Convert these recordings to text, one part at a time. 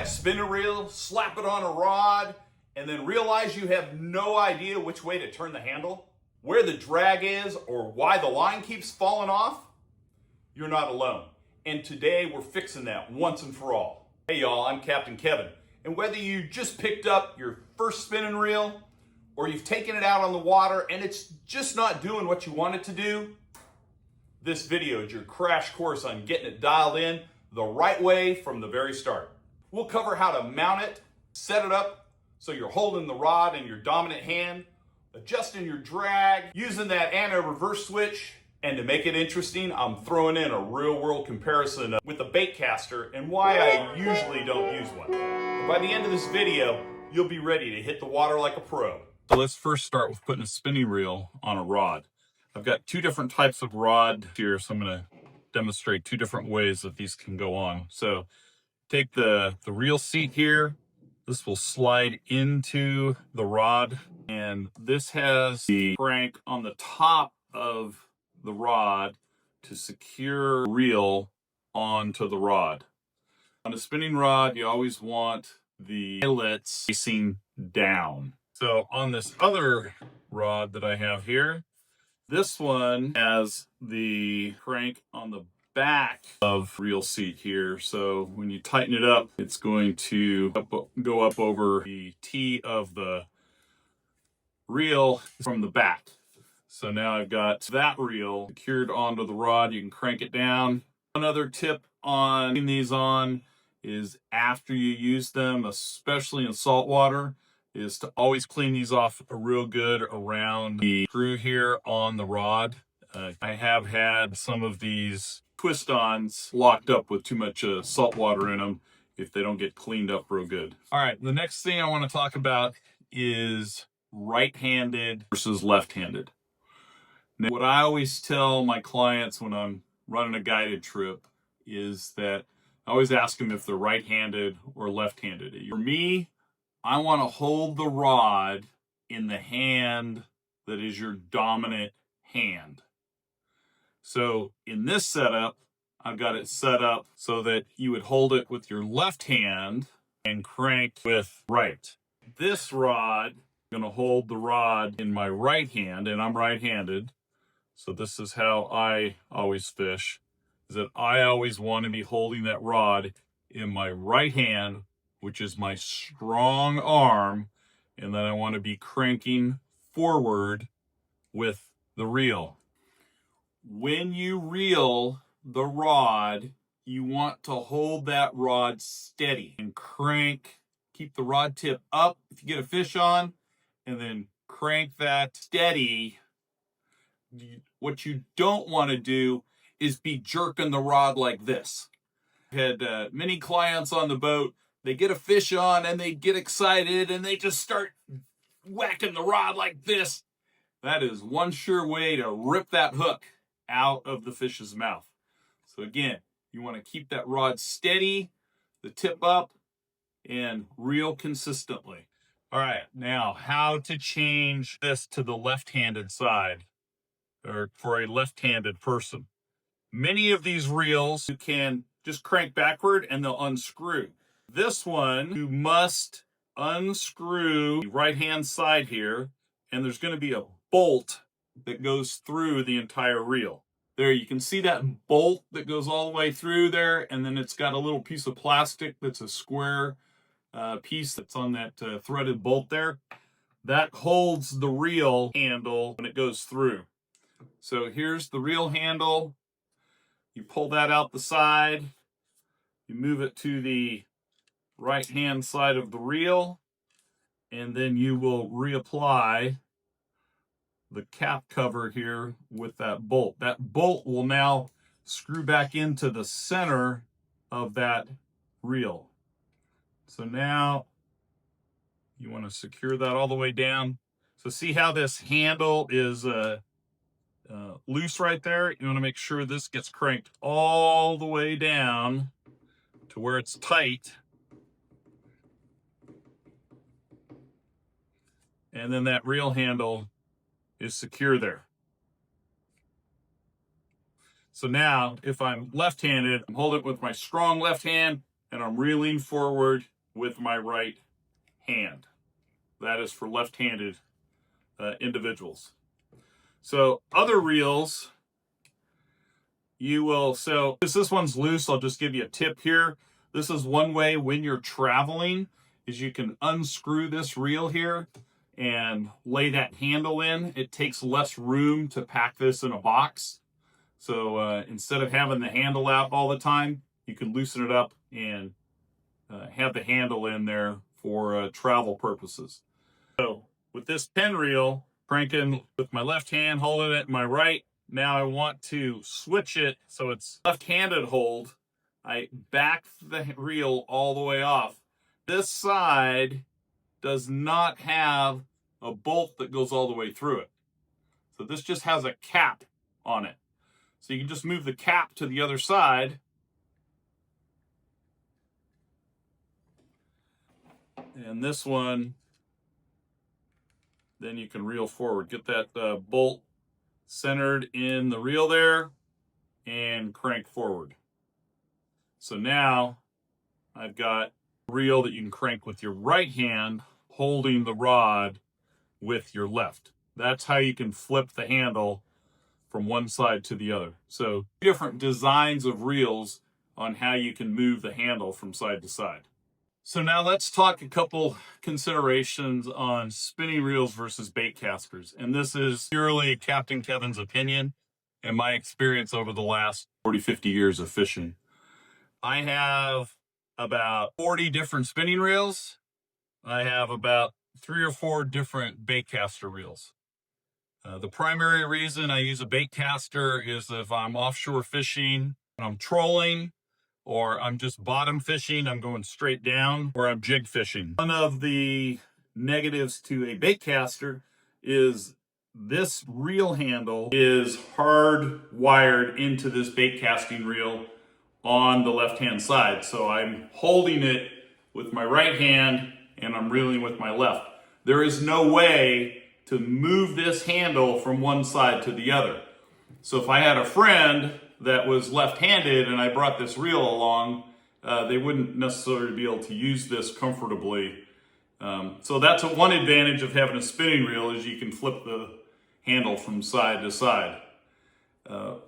that spinning reel, slap it on a rod, and then realize you have no idea which way to turn the handle, where the drag is, or why the line keeps falling off? You're not alone. And today we're fixing that once and for all. Hey y'all, I'm Captain Kevin. And whether you just picked up your first spinning reel, or you've taken it out on the water and it's just not doing what you want it to do, this video is your crash course on getting it dialed in the right way from the very start. We'll cover how to mount it, set it up so you're holding the rod in your dominant hand, adjusting your drag, using that anti-reverse switch, and to make it interesting, I'm throwing in a real-world comparison with the baitcaster and why I usually don't use one. And by the end of this video, you'll be ready to hit the water like a pro. So let's first start with putting a spinning reel on a rod. I've got two different types of rod here, so I'm going to demonstrate two different ways that these can go on. So take the reel seat here. This will slide into the rod, and this has the crank on the top of the rod to secure the reel onto the rod. On a spinning rod, you always want the eyelets facing down. So on this other rod that I have here, this one has the crank on the back of reel seat here. So when you tighten it up, it's going to go up over the T of the reel from the back. So now I've got that reel secured onto the rod. You can crank it down. Another tip on putting these on is after you use them, especially in salt water, is to always clean these off real good around the screw here on the rod. I have had some of these twist-ons locked up with too much salt water in them if they don't get cleaned up real good. All right, the next thing I want to talk about is right-handed versus left-handed. Now, what I always tell my clients when I'm running a guided trip is that I always ask them if they're right-handed or left-handed. For me, I want to hold the rod in the hand that is your dominant hand. So in this setup, I've got it set up so that you would hold it with your left hand and crank with right. This rod, I'm going to hold the rod in my right hand, and I'm right-handed. So this is how I always fish, is that I always want to be holding that rod in my right hand, which is my strong arm, and then I want to be cranking forward with the reel. When you reel the rod, you want to hold that rod steady and crank, keep the rod tip up if you get a fish on, and then crank that steady. What you don't want to do is be jerking the rod like this. I've had many clients on the boat, they get a fish on and they get excited and they just start whacking the rod like this. That is one sure way to rip that hook out of the fish's mouth. So again, you want to keep that rod steady, the tip up, and reel consistently. All right, now how to change this to the left-handed side, or for a left-handed person. Many of these reels you can just crank backward and they'll unscrew. This one, you must unscrew the right-hand side here, and there's going to be a bolt that goes through the entire reel. There, you can see that bolt that goes all the way through there, and then it's got a little piece of plastic that's a square piece that's on that threaded bolt there. That holds the reel handle when it goes through. So here's the reel handle. You pull that out the side. You move it to the right-hand side of the reel, and then you will reapply the cap cover here with that bolt. That bolt will now screw back into the center of that reel. So now you want to secure that all the way down. So see how this handle is loose right there? You want to make sure this gets cranked all the way down to where it's tight. And then that reel handle is secure there. So now, if I'm left-handed, I'm holding it with my strong left hand, and I'm reeling forward with my right hand. That is for left-handed individuals. So other reels, so this one's loose, I'll just give you a tip here. This is one way when you're traveling, is you can unscrew this reel here and lay that handle in. It takes less room to pack this in a box. So instead of having the handle out all the time, you can loosen it up and have the handle in there for travel purposes. So with this pen reel, cranking with my left hand, holding it in my right. Now I want to switch it so it's left-handed hold. I back the reel all the way off. This side does not have a bolt that goes all the way through it. So this just has a cap on it. So you can just move the cap to the other side. And this one, then you can reel forward. Get that bolt centered in the reel there and crank forward. So now I've got a reel that you can crank with your right hand, holding the rod with your left. That's how you can flip the handle from one side to the other. So different designs of reels on how you can move the handle from side to side. So now let's talk a couple considerations on spinning reels versus bait casters. And this is purely Captain Kevin's opinion and my experience over the last 40, 50 years of fishing. I have about 40 different spinning reels. I have about 3 or 4 different bait caster reels. The primary reason I use a bait caster is if I'm offshore fishing, I'm trolling, or I'm just bottom fishing, I'm going straight down, or I'm jig fishing. One of the negatives to a bait caster is this reel handle is hardwired into this bait casting reel on the left-hand side. So I'm holding it with my right hand and I'm reeling with my left. There is no way to move this handle from one side to the other. So if I had a friend that was left-handed and I brought this reel along, they wouldn't necessarily be able to use this comfortably. So that's one advantage of having a spinning reel, is you can flip the handle from side to side.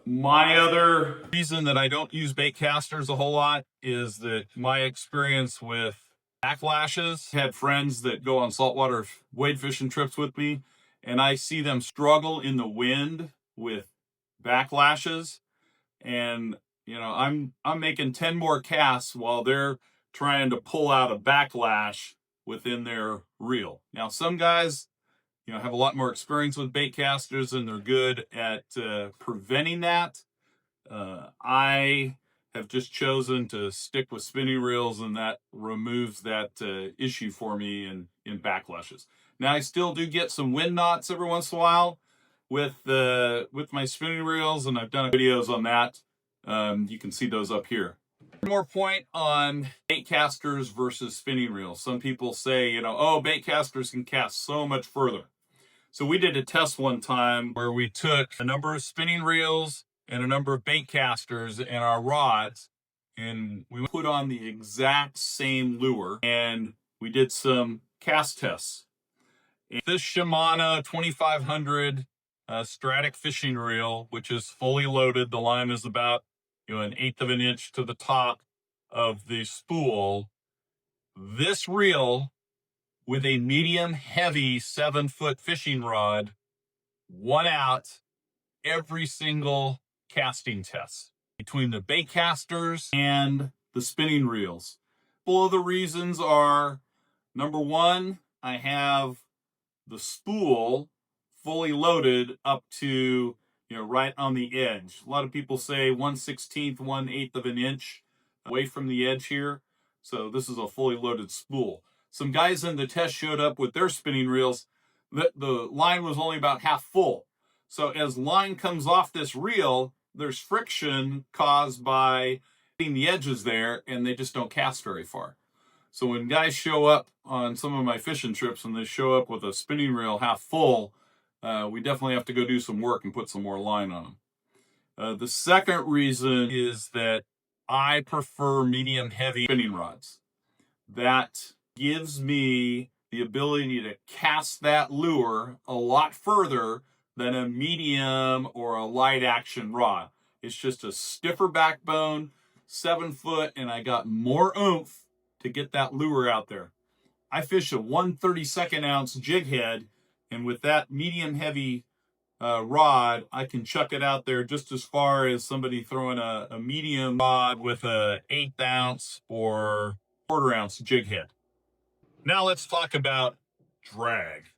My other reason that I don't use bait casters a whole lot is that my experience with backlashes. I had friends that go on saltwater wade fishing trips with me, and I see them struggle in the wind with backlashes. And I'm making 10 more casts while they're trying to pull out a backlash within their reel. Now some guys have a lot more experience with bait casters and they're good at preventing that. I have just chosen to stick with spinning reels, and that removes that issue for me in backlashes. Now I still do get some wind knots every once in a while with my spinning reels, and I've done videos on that. You can see those up here. One more point on bait casters versus spinning reels. Some people say, oh, bait casters can cast so much further. So we did a test one time where we took a number of spinning reels and a number of bait casters and our rods, and we put on the exact same lure, and we did some cast tests. And this Shimano 2500 Stratic fishing reel, which is fully loaded, the line is about 1/8 of an inch to the top of the spool. This reel with a medium heavy 7-foot fishing rod won out every single casting test between the bait casters and the spinning reels. All of the reasons are, number one, I have the spool fully loaded up to right on the edge. A lot of people say 1/16, 1/8 of an inch away from the edge here. So this is a fully loaded spool. Some guys in the test showed up with their spinning reels. The line was only about half full. So as line comes off this reel, there's friction caused by hitting the edges there, and they just don't cast very far. So when guys show up on some of my fishing trips and they show up with a spinning reel half full, we definitely have to go do some work and put some more line on them. The second reason is that I prefer medium heavy spinning rods. That gives me the ability to cast that lure a lot further than a medium or a light action rod. It's just a stiffer backbone, 7 foot, and I got more oomph to get that lure out there. I fish a 1/32 ounce jig head, and with that medium heavy rod, I can chuck it out there just as far as somebody throwing a medium rod with a 1/8 ounce or 1/4 ounce jig head. Now let's talk about drag.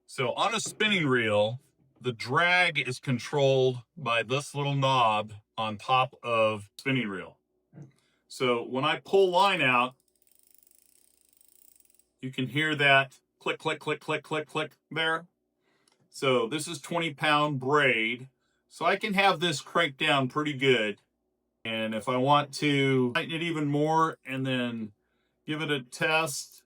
So on a spinning reel, the drag is controlled by this little knob on top of the spinning reel. So when I pull line out, you can hear that click, click, click, click, click, click there. So this is 20-pound braid. So I can have this cranked down pretty good. And if I want to tighten it even more and then give it a test,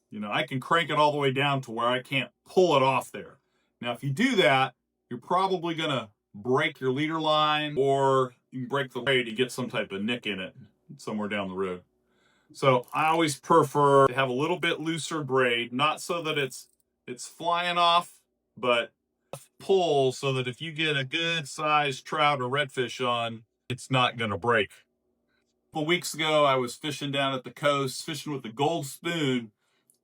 you know, I can crank it all the way down to where I can't pull it off there. Now, if you do that, you're probably going to break your leader line, or you can break the braid to get some type of nick in it somewhere down the road. So I always prefer to have a little bit looser braid, not so that it's flying off, but pull so that if you get a good sized trout or redfish on, it's not going to break. A couple weeks ago, I was fishing down at the coast, fishing with the gold spoon,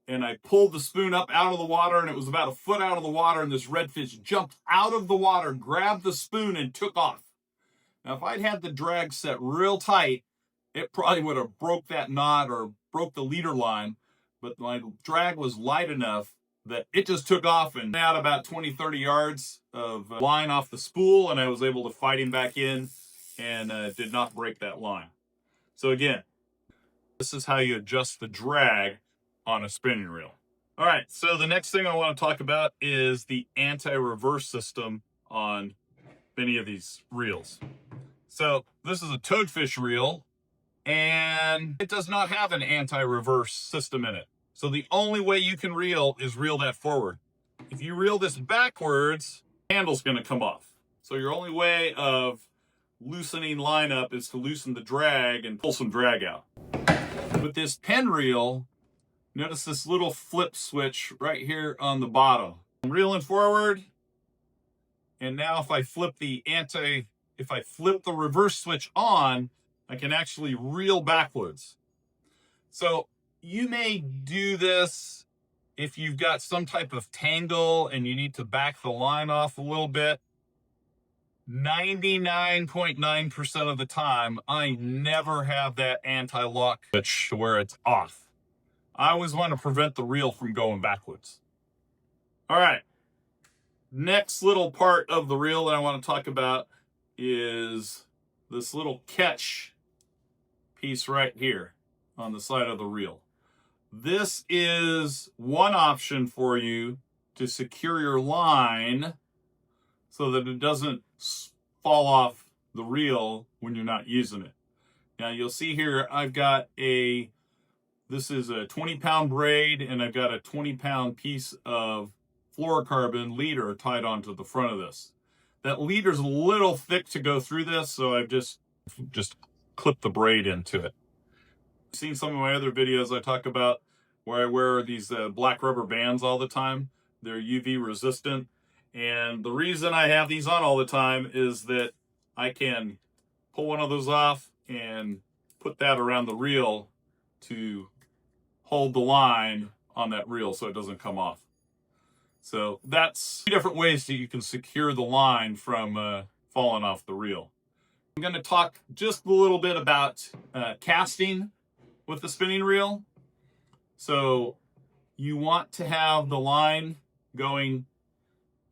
and I pulled the spoon up out of the water, and it was about a foot out of the water, and this redfish jumped out of the water, grabbed the spoon, and took off. Now, if I'd had the drag set real tight, it probably would have broke that knot or broke the leader line, but my drag was light enough that it just took off and out about 20, 30 yards of line off the spool, and I was able to fight him back in and did not break that line. So again, this is how you adjust the drag on a spinning reel. All right, so the next thing I want to talk about is the anti-reverse system on many of these reels. So this is a toadfish reel, and it does not have an anti-reverse system in it. So the only way you can reel is reel that forward. If you reel this backwards, the handle's going to come off. So your only way of loosening line up is to loosen the drag and pull some drag out. With this Penn reel, notice this little flip switch right here on the bottom. I'm reeling forward, and now if I flip the reverse switch on, I can actually reel backwards. So you may do this if you've got some type of tangle and you need to back the line off a little bit. 99.9% of the time, I never have that anti-lock switch to where it's off. I always want to prevent the reel from going backwards. All right. Next little part of the reel that I want to talk about is this little catch piece right here on the side of the reel. This is one option for you to secure your line so that it doesn't fall off the reel when you're not using it. Now you'll see here I've got this is a 20-pound braid, and I've got a 20-pound piece of fluorocarbon leader tied onto the front of this. That leader's a little thick to go through this, so I've just clipped the braid into it. You've seen some of my other videos I talk about where I wear these black rubber bands all the time. They're UV resistant, and the reason I have these on all the time is that I can pull one of those off and put that around the reel to hold the line on that reel so it doesn't come off. So that's 2 different ways that you can secure the line from falling off the reel. I'm going to talk just a little bit about casting with the spinning reel. So you want to have the line going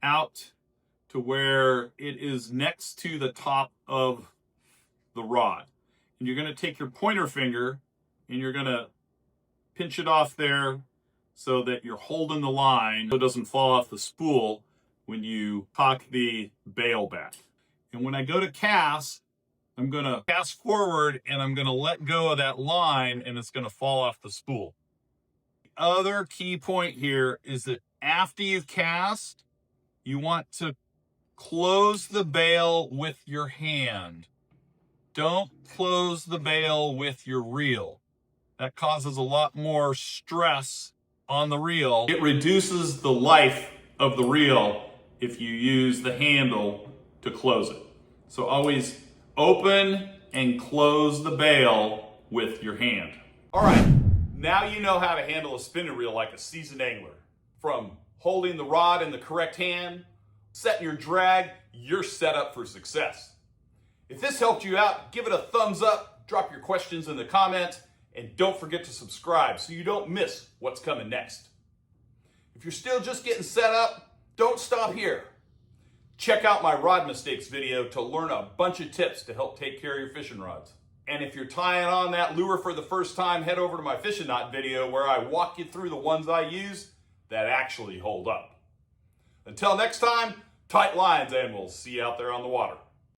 out to where it is next to the top of the rod. And you're going to take your pointer finger and you're going to pinch it off there so that you're holding the line so it doesn't fall off the spool when you cock the bail back. And when I go to cast, I'm going to cast forward and I'm going to let go of that line, and it's going to fall off the spool. The other key point here is that after you've cast, you want to close the bail with your hand. Don't close the bail with your reel. That causes a lot more stress on the reel. It reduces the life of the reel if you use the handle to close it. So always open and close the bail with your hand. All right, now you know how to handle a spinning reel like a seasoned angler. From holding the rod in the correct hand, setting your drag, you're set up for success. If this helped you out, give it a thumbs up, drop your questions in the comments, and don't forget to subscribe so you don't miss what's coming next. If you're still just getting set up, don't stop here. Check out my rod mistakes video to learn a bunch of tips to help take care of your fishing rods. And if you're tying on that lure for the first time, head over to my fishing knot video where I walk you through the ones I use that actually hold up. Until next time, tight lines, and we'll see you out there on the water.